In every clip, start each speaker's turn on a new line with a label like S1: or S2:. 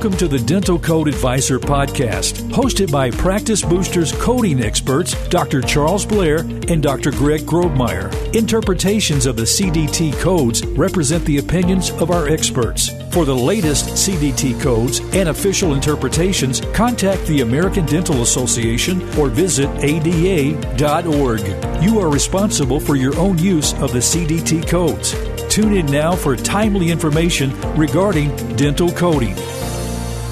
S1: Welcome to the Dental Code Advisor podcast, hosted by Practice Boosters coding experts Dr. Charles Blair and Dr. Greg Grobmyer. Interpretations of the CDT codes represent the opinions of our experts. For the latest CDT codes and official interpretations, contact the American Dental Association or visit ADA.org. You are responsible for your own use of the CDT codes. Tune in now for timely information regarding dental coding.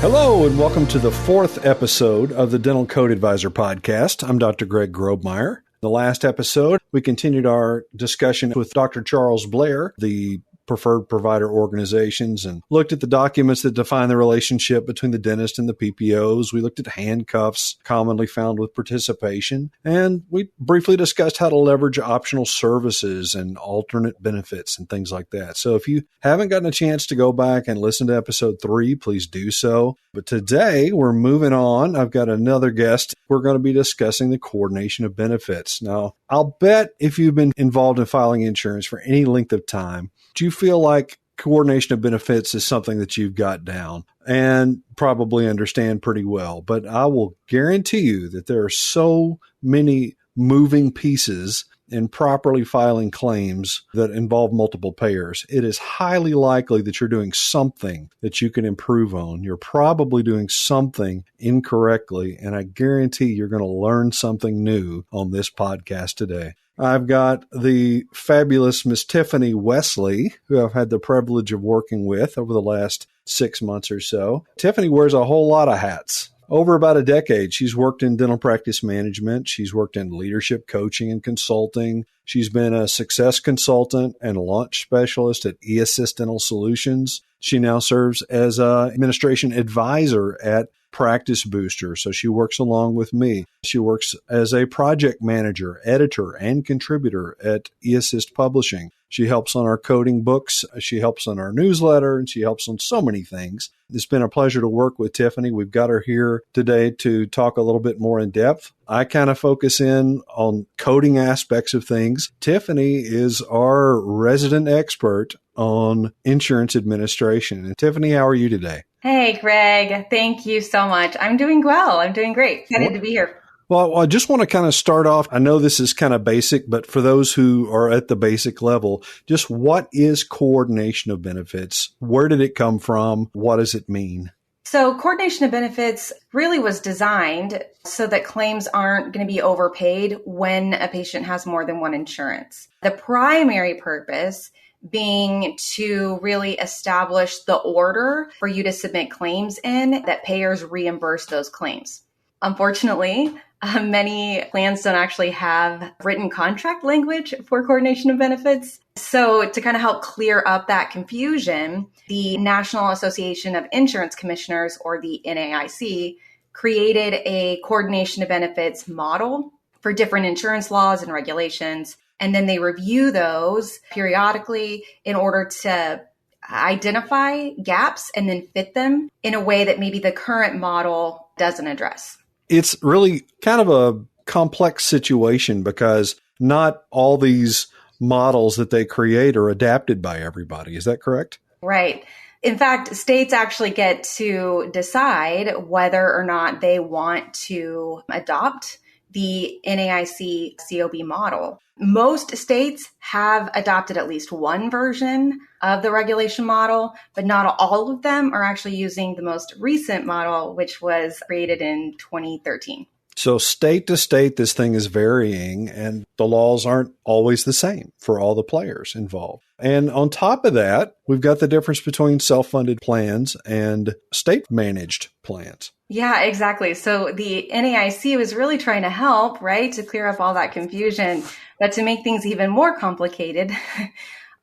S2: Hello, and welcome to the fourth episode of the Dental Code Advisor podcast. I'm Dr. Greg Grobmyer. The last episode, we continued our discussion with Dr. Charles Blair, the preferred provider organizations, and looked at the documents that define the relationship between the dentist and the PPOs. We looked at handcuffs commonly found with participation, and we briefly discussed how to leverage optional services and alternate benefits and things like that. So if you haven't gotten a chance to go back and listen to episode 3, please do so. But today we're moving on. I've got another guest. We're going to be discussing the coordination of benefits. Now, I'll bet if you've been involved in filing insurance for any length of time, do you feel like coordination of benefits is something that you've got down and probably understand pretty well? But I will guarantee you that there are so many moving pieces in properly filing claims that involve multiple payers. It is highly likely that you're doing something that you can improve on. You're probably doing something incorrectly, and I guarantee you're going to learn something new on this podcast today. I've got the fabulous Miss Tiffany Wesley, who I've had the privilege of working with over the last 6 months or so. Tiffany wears a whole lot of hats. Over about a decade, she's worked in dental practice management. She's worked in leadership coaching and consulting. She's been a success consultant and launch specialist at eAssist Dental Solutions. She now serves as an administration advisor at Practice Booster, so she works along with me. She works as a project manager, editor, and contributor at eAssist Publishing. She helps on our coding books, she helps on our newsletter, and she helps on so many things. It's been a pleasure to work with Tiffany. We've got her here today to talk a little bit more in depth. I kind of focus in on coding aspects of things. Tiffany is our resident expert on insurance administration. And Tiffany, how are you today?
S3: Hey, Greg. Thank you so much. I'm doing well. I'm doing great. Excited to be here.
S2: Well, I just want to kind of start off. I know this is kind of basic, but for those who are at the basic level, just what is coordination of benefits? Where did it come from? What does it mean?
S3: So coordination of benefits really was designed so that claims aren't going to be overpaid when a patient has more than one insurance. The primary purpose being to really establish the order for you to submit claims in that payers reimburse those claims. Unfortunately, many plans don't actually have written contract language for coordination of benefits. So to kind of help clear up that confusion, the National Association of Insurance Commissioners, or the NAIC, created a coordination of benefits model for different insurance laws and regulations. And then they review those periodically in order to identify gaps and then fit them in a way that maybe the current model doesn't address.
S2: It's really kind of a complex situation because not all these models that they create are adapted by everybody. Is that correct?
S3: Right. In fact, states actually get to decide whether or not they want to adopt the NAIC COB model. Most states have adopted at least one version of the regulation model, but not all of them are actually using the most recent model, which was created in 2013.
S2: So state to state, this thing is varying and the laws aren't always the same for all the players involved. And on top of that, we've got the difference between self-funded plans and state-managed plans.
S3: Yeah, exactly. So the NAIC was really trying to help, right, to clear up all that confusion. But to make things even more complicated,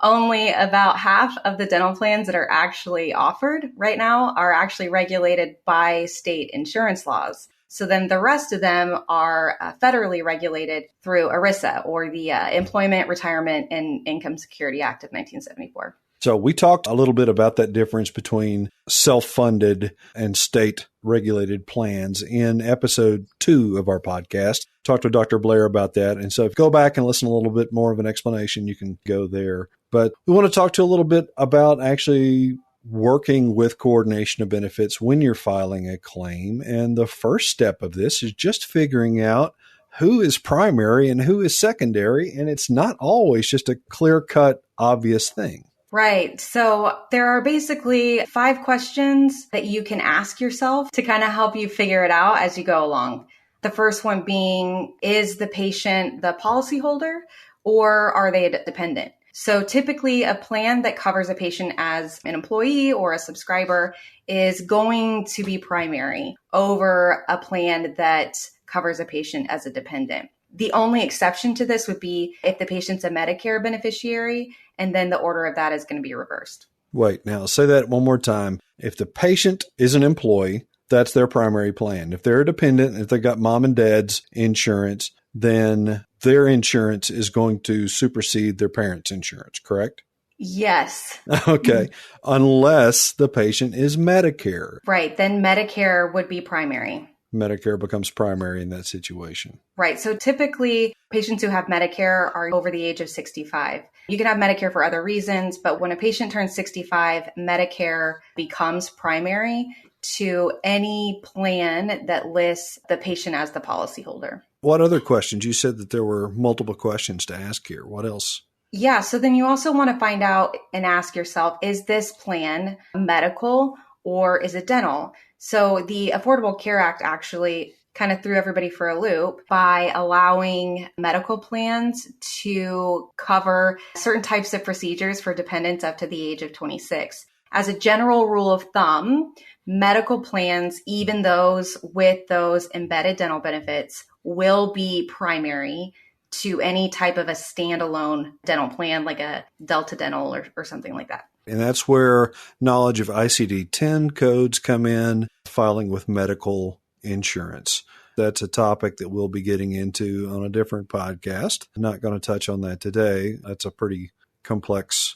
S3: only about half of the dental plans that are actually offered right now are actually regulated by state insurance laws. So then the rest of them are federally regulated through ERISA, or the Employment, Retirement, and Income Security Act of 1974.
S2: So we talked a little bit about that difference between self-funded and state-regulated plans in episode 2 of our podcast. Talked to Dr. Blair about that. And so if you go back and listen a little bit more of an explanation, you can go there. But we want to talk to a little bit about actually working with coordination of benefits when you're filing a claim. And the first step of this is just figuring out who is primary and who is secondary. And it's not always just a clear-cut, obvious thing.
S3: Right. So there are basically 5 questions that you can ask yourself to kind of help you figure it out as you go along. The first one being, is the patient the policyholder or are they a dependent? So typically a plan that covers a patient as an employee or a subscriber is going to be primary over a plan that covers a patient as a dependent. The only exception to this would be if the patient's a Medicare beneficiary, and then the order of that is going to be reversed.
S2: Wait, now say that one more time. If the patient is an employee, that's their primary plan. If they're a dependent, if they got mom and dad's insurance, then their insurance is going to supersede their parents' insurance, correct?
S3: Yes.
S2: Okay. Unless the patient is Medicare.
S3: Right. Then Medicare would be primary.
S2: Medicare becomes primary in that situation.
S3: Right. So typically patients who have Medicare are over the age of 65. You can have Medicare for other reasons, but when a patient turns 65, Medicare becomes primary to any plan that lists the patient as the policyholder.
S2: What other questions? You said that there were multiple questions to ask here. What else?
S3: Yeah. So then you also want to find out and ask yourself, is this plan medical or is it dental? So the Affordable Care Act actually kind of threw everybody for a loop by allowing medical plans to cover certain types of procedures for dependents up to the age of 26. As a general rule of thumb, medical plans, even those with those embedded dental benefits, will be primary to any type of a standalone dental plan, like a Delta Dental or something like that.
S2: And that's where knowledge of ICD-10 codes come in, filing with medical insurance. That's a topic that we'll be getting into on a different podcast. I'm not going to touch on that today. That's a pretty complex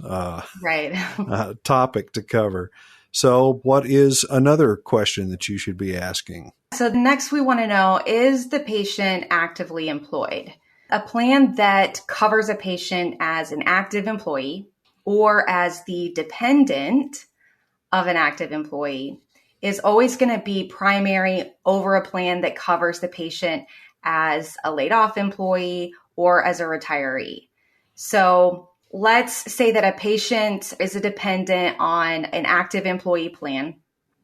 S2: topic to cover. So what is another question that you should be asking?
S3: So next we want to know, is the patient actively employed? A plan that covers a patient as an active employee or as the dependent of an active employee is always going to be primary over a plan that covers the patient as a laid off employee or as a retiree. So let's say that a patient is a dependent on an active employee plan,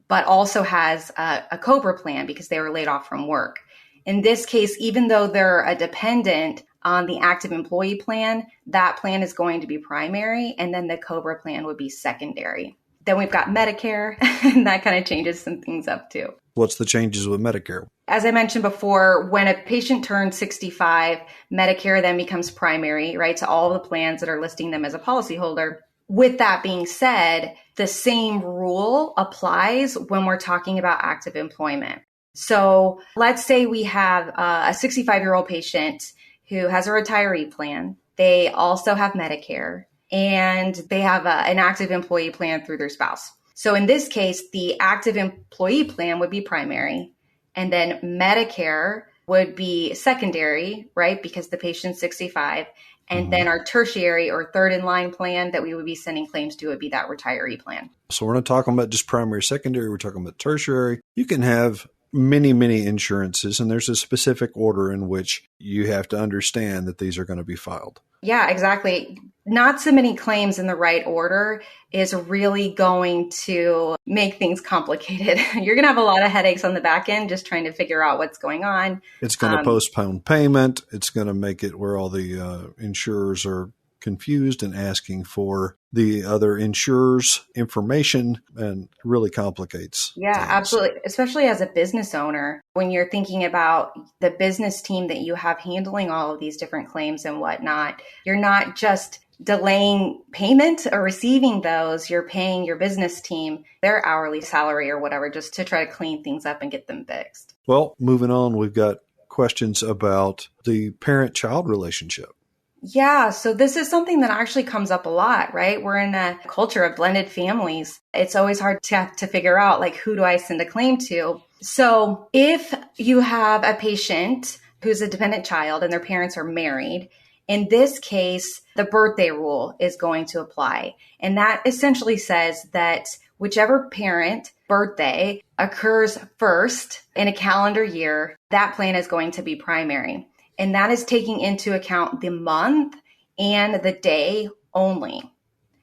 S3: but also has a COBRA plan because they were laid off from work. In this case, even though they're a dependent on the active employee plan, that plan is going to be primary, and then the COBRA plan would be secondary. Then we've got Medicare, and that kind of changes some things up too.
S2: What's the changes with Medicare?
S3: As I mentioned before, when a patient turns 65, Medicare then becomes primary, right, to all the plans that are listing them as a policyholder. With that being said, the same rule applies when we're talking about active employment. So let's say we have a 65-year-old patient who has a retiree plan. They also have Medicare, and they have an active employee plan through their spouse. So in this case, the active employee plan would be primary, and then Medicare would be secondary, right? Because the patient's 65. And then our tertiary or third in line plan that we would be sending claims to would be that retiree plan.
S2: So we're not talking about just primary, secondary. We're talking about tertiary. You can have many, many insurances, and there's a specific order in which you have to understand that these are going to be filed.
S3: Yeah, exactly. Not submitting claims in the right order is really going to make things complicated. You're going to have a lot of headaches on the back end just trying to figure out what's going on.
S2: It's going to postpone payment. It's going to make it where all the insurers are confused and asking for the other insurers' information, and really complicates things.
S3: Absolutely. Especially as a business owner, when you're thinking about the business team that you have handling all of these different claims and whatnot, you're not just delaying payment or receiving those, you're paying your business team their hourly salary or whatever just to try to clean things up and get them fixed.
S2: Well, moving on, we've got questions about the parent-child relationship.
S3: Yeah, so this is something that actually comes up a lot, right? We're in a culture of blended families. It's always hard to figure out, like, who do I send a claim to? So if you have a patient who's a dependent child and their parents are married, in this case, the birthday rule is going to apply. And that essentially says that whichever parent birthday occurs first in a calendar year, that plan is going to be primary. And that is taking into account the month and the day only.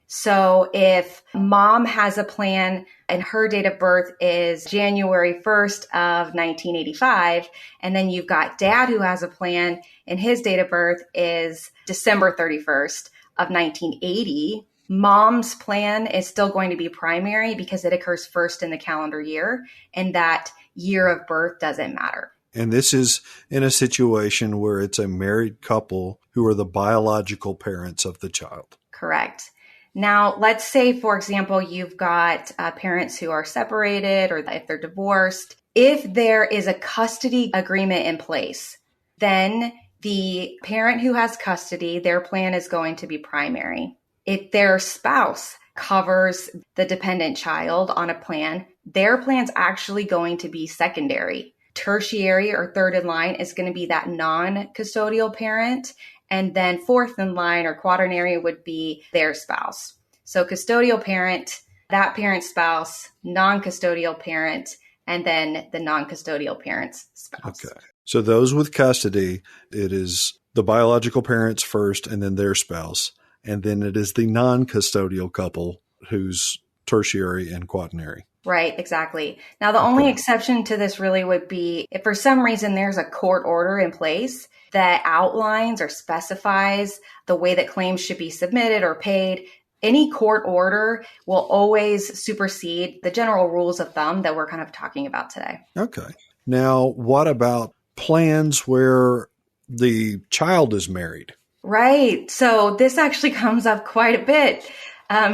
S3: So if mom has a plan and her date of birth is January 1st of 1985, and then you've got dad who has a plan and his date of birth is December 31st of 1980, mom's plan is still going to be primary because it occurs first in the calendar year, and that year of birth doesn't matter.
S2: And this is in a situation where it's a married couple who are the biological parents of the child.
S3: Correct. Now, let's say, for example, you've got parents who are separated or if they're divorced. If there is a custody agreement in place, then the parent who has custody, their plan is going to be primary. If their spouse covers the dependent child on a plan, their plan's actually going to be secondary. Tertiary or third in line is going to be that non-custodial parent. And then fourth in line or quaternary would be their spouse. So custodial parent, that parent's spouse, non-custodial parent, and then the non-custodial parent's spouse.
S2: Okay. So those with custody, it is the biological parents first and then their spouse. And then it is the non-custodial couple who's tertiary and quaternary.
S3: Right, exactly. Now, the only exception to this really would be if for some reason there's a court order in place that outlines or specifies the way that claims should be submitted or paid. Any court order will always supersede the general rules of thumb that we're kind of talking about today.
S2: Okay. Now, what about plans where the child is married?
S3: Right. So this actually comes up quite a bit.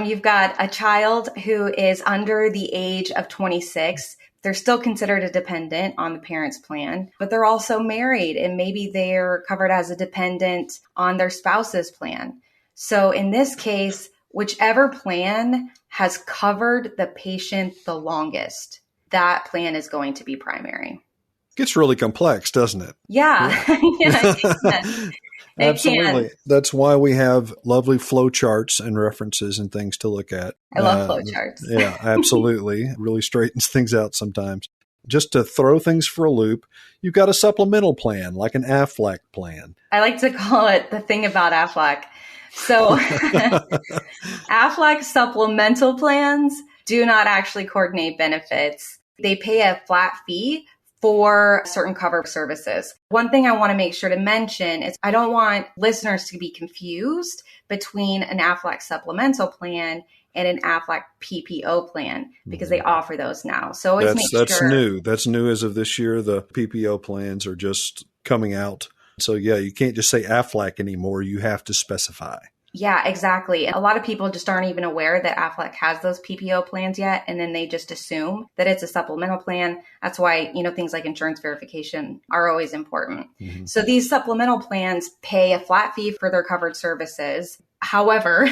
S3: You've got a child who is under the age of 26. They're still considered a dependent on the parent's plan, but they're also married and maybe they're covered as a dependent on their spouse's plan. So in this case, whichever plan has covered the patient the longest, that plan is going to be primary.
S2: Gets really complex, doesn't it?
S3: Yeah. Yeah, it can.
S2: Absolutely. That's why we have lovely flow charts and references and things to look at.
S3: I love flow charts.
S2: Yeah, absolutely. It really straightens things out sometimes. Just to throw things for a loop, you've got a supplemental plan, like an AFLAC plan.
S3: I like to call it the thing about AFLAC. So AFLAC supplemental plans do not actually coordinate benefits. They pay a flat fee for certain covered services. One thing I want to make sure to mention is I don't want listeners to be confused between an AFLAC supplemental plan and an AFLAC PPO plan because they offer those now. So always make sure.
S2: That's new. That's new as of this year. The PPO plans are just coming out. So yeah, you can't just say AFLAC anymore. You have to specify.
S3: Yeah, exactly. A lot of people just aren't even aware that AFLAC has those PPO plans yet, and then they just assume that it's a supplemental plan. That's why, things like insurance verification are always important. Mm-hmm. So these supplemental plans pay a flat fee for their covered services. However,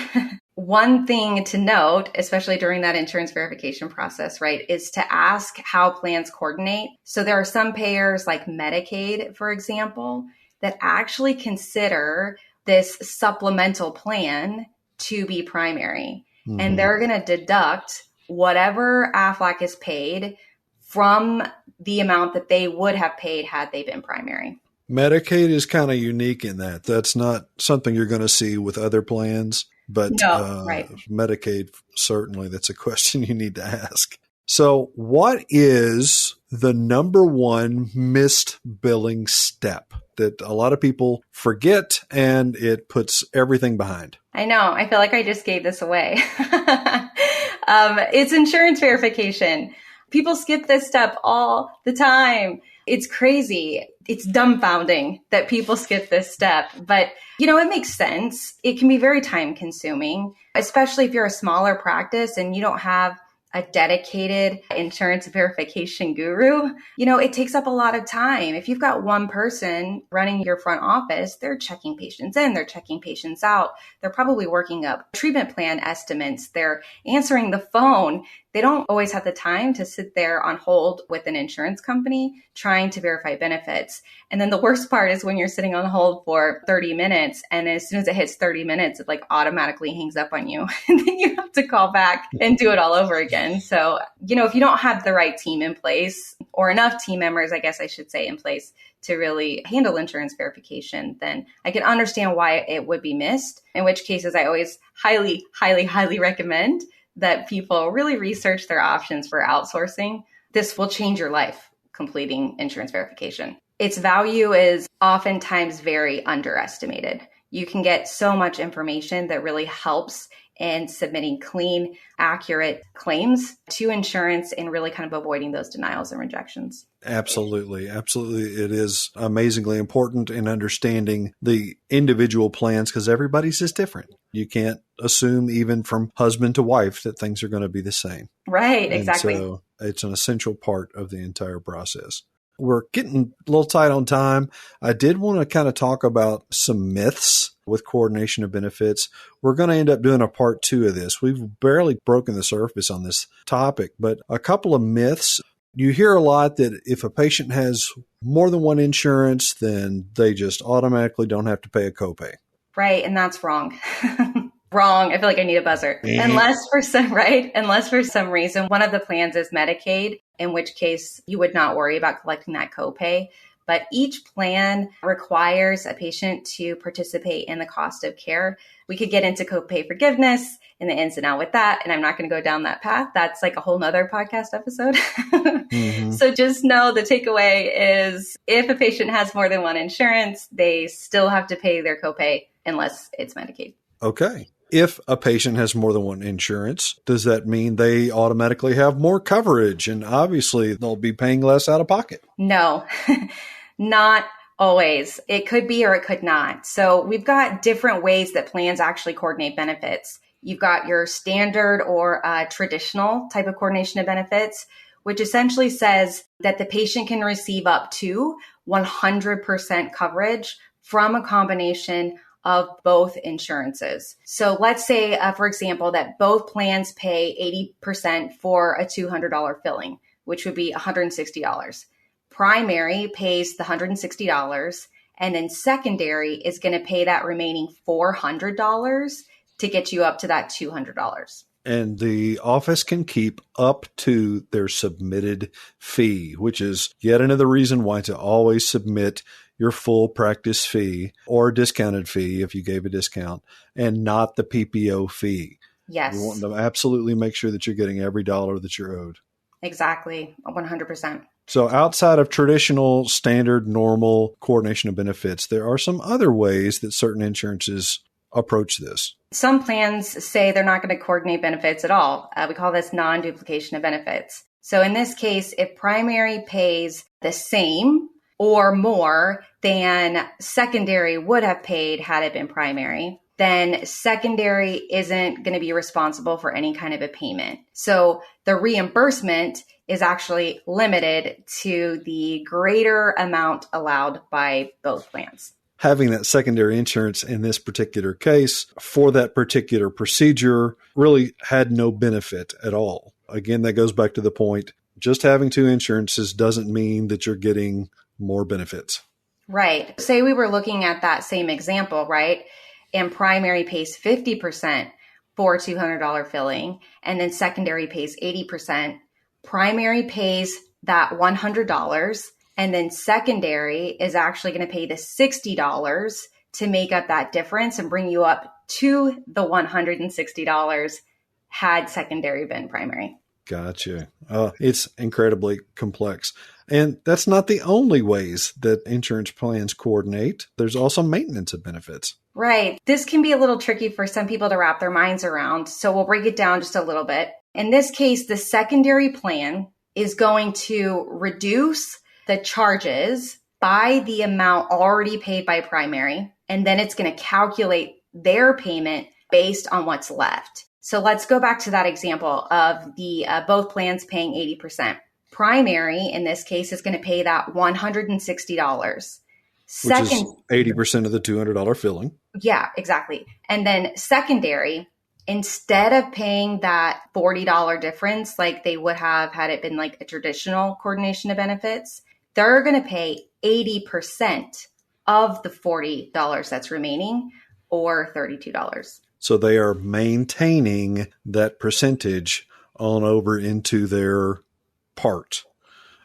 S3: one thing to note, especially during that insurance verification process, right, is to ask how plans coordinate. So there are some payers like Medicaid, for example, that actually consider this supplemental plan to be primary. Mm-hmm. And they're going to deduct whatever AFLAC is paid from the amount that they would have paid had they been primary.
S2: Medicaid is kind of unique in that. That's not something you're going to see with other plans, but right. Medicaid, certainly that's a question you need to ask. So what is the number one missed billing step that a lot of people forget and it puts everything behind?
S3: I know. I feel like I just gave this away. It's insurance verification. People skip this step all the time. It's crazy. It's dumbfounding that people skip this step. But, it makes sense. It can be very time consuming, especially if you're a smaller practice and you don't have a dedicated insurance verification guru. It takes up a lot of time. If you've got one person running your front office, they're checking patients in, they're checking patients out. They're probably working up treatment plan estimates. They're answering the phone. they don't always have the time to sit there on hold with an insurance company trying to verify benefits. And then the worst part is when you're sitting on hold for 30 minutes, and as soon as it hits 30 minutes, it like automatically hangs up on you. And then you have to call back and do it all over again. So, if you don't have the right team in place, or enough team members, I guess I should say, in place to really handle insurance verification, then I can understand why it would be missed, in which cases I always highly, highly, highly recommend that people really research their options for outsourcing. This will change your life, completing insurance verification. Its value is oftentimes very underestimated. You can get so much information that really helps in submitting clean, accurate claims to insurance and really kind of avoiding those denials and rejections.
S2: Absolutely. Absolutely. It is amazingly important in understanding the individual plans because everybody's just different. You can't assume even from husband to wife that things are going to be the same.
S3: Right. Exactly.
S2: And so it's an essential part of the entire process. We're getting a little tight on time. I did want to kind of talk about some myths with coordination of benefits. We're going to end up doing a part 2 of this. We've barely broken the surface on this topic, but a couple of myths. You hear a lot that if a patient has more than one insurance, then they just automatically don't have to pay a copay.
S3: Right. And that's wrong. Wrong. I feel like I need a buzzer. Unless for some reason, one of the plans is Medicaid, in which case you would not worry about collecting that copay. But each plan requires a patient to participate in the cost of care. We could get into copay forgiveness and the ins and outs with that, and I'm not going to go down that path. That's like a whole nother podcast episode. So just know the takeaway is if a patient has more than one insurance, they still have to pay their copay unless it's Medicaid.
S2: Okay. If a patient has more than one insurance, does that mean they automatically have more coverage? And obviously, they'll be paying less out of pocket.
S3: No, not always. It could be or it could not. So we've got different ways that plans actually coordinate benefits. You've got your standard or traditional type of coordination of benefits, which essentially says that the patient can receive up to 100% coverage from a combination of both insurances. So let's say, for example, that both plans pay 80% for a $200 filling, which would be $160. Primary pays the $160, and then secondary is going to pay that remaining $400 to get you up to that $200.
S2: And the office can keep up to their submitted fee, which is yet another reason why to always submit your full practice fee or discounted fee if you gave a discount and not the PPO fee.
S3: Yes.
S2: You want to absolutely make sure that you're getting every dollar that you're owed.
S3: Exactly. 100%.
S2: So outside of traditional, standard, normal coordination of benefits, there are some other ways that certain insurances approach this.
S3: Some plans say they're not going to coordinate benefits at all. We call this non-duplication of benefits. So in this case, if primary pays the same or more than secondary would have paid had it been primary, then secondary isn't going to be responsible for any kind of a payment. So the reimbursement is actually limited to the greater amount allowed by both plans.
S2: Having that secondary insurance in this particular case for that particular procedure really had no benefit at all. Again, that goes back to the point, just having two insurances doesn't mean that you're getting more benefits.
S3: Right. Say we were looking at that same example, right? And primary pays 50% for $200 filling, and then secondary pays 80%. Primary pays that $100, and then secondary is actually going to pay the $60 to make up that difference and bring you up to the $160 had secondary been primary.
S2: Gotcha. It's incredibly complex. And that's not the only ways that insurance plans coordinate. There's also maintenance of benefits.
S3: Right. This can be a little tricky for some people to wrap their minds around. So we'll break it down just a little bit. In this case, the secondary plan is going to reduce the charges by the amount already paid by primary. And then it's going to calculate their payment based on what's left. So let's go back to that example of the both plans paying 80%. Primary, in this case, is going to pay that $160.
S2: Which is 80% of the $200 filling.
S3: Yeah, exactly. And then secondary instead of paying that $40 difference like they would have had it been like a traditional coordination of benefits, they're going to pay 80% of the $40 that's remaining, or $32.
S2: So they are maintaining that percentage on over into their part.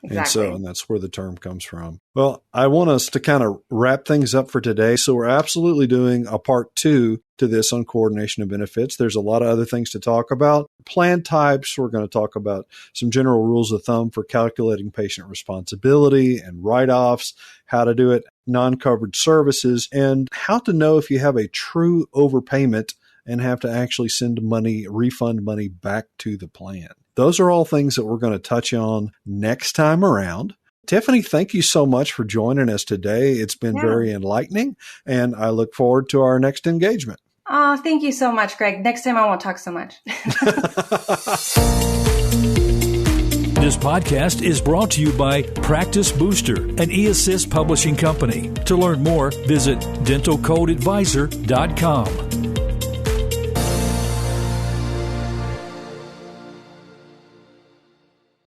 S3: Exactly.
S2: And that's where the term comes from. Well, I want us to kind of wrap things up for today. So we're absolutely doing a part 2 to this on coordination of benefits. There's a lot of other things to talk about. Plan types. We're going to talk about some general rules of thumb for calculating patient responsibility and write-offs, how to do it, non-covered services, and how to know if you have a true overpayment and have to actually refund money back to the plan. Those are all things that we're going to touch on next time around. Tiffany, thank you so much for joining us today. It's been very enlightening, and I look forward to our next engagement.
S3: Oh, thank you so much, Greg. Next time I won't talk so much.
S1: This podcast is brought to you by Practice Booster, an eAssist publishing company. To learn more, visit dentalcodeadvisor.com.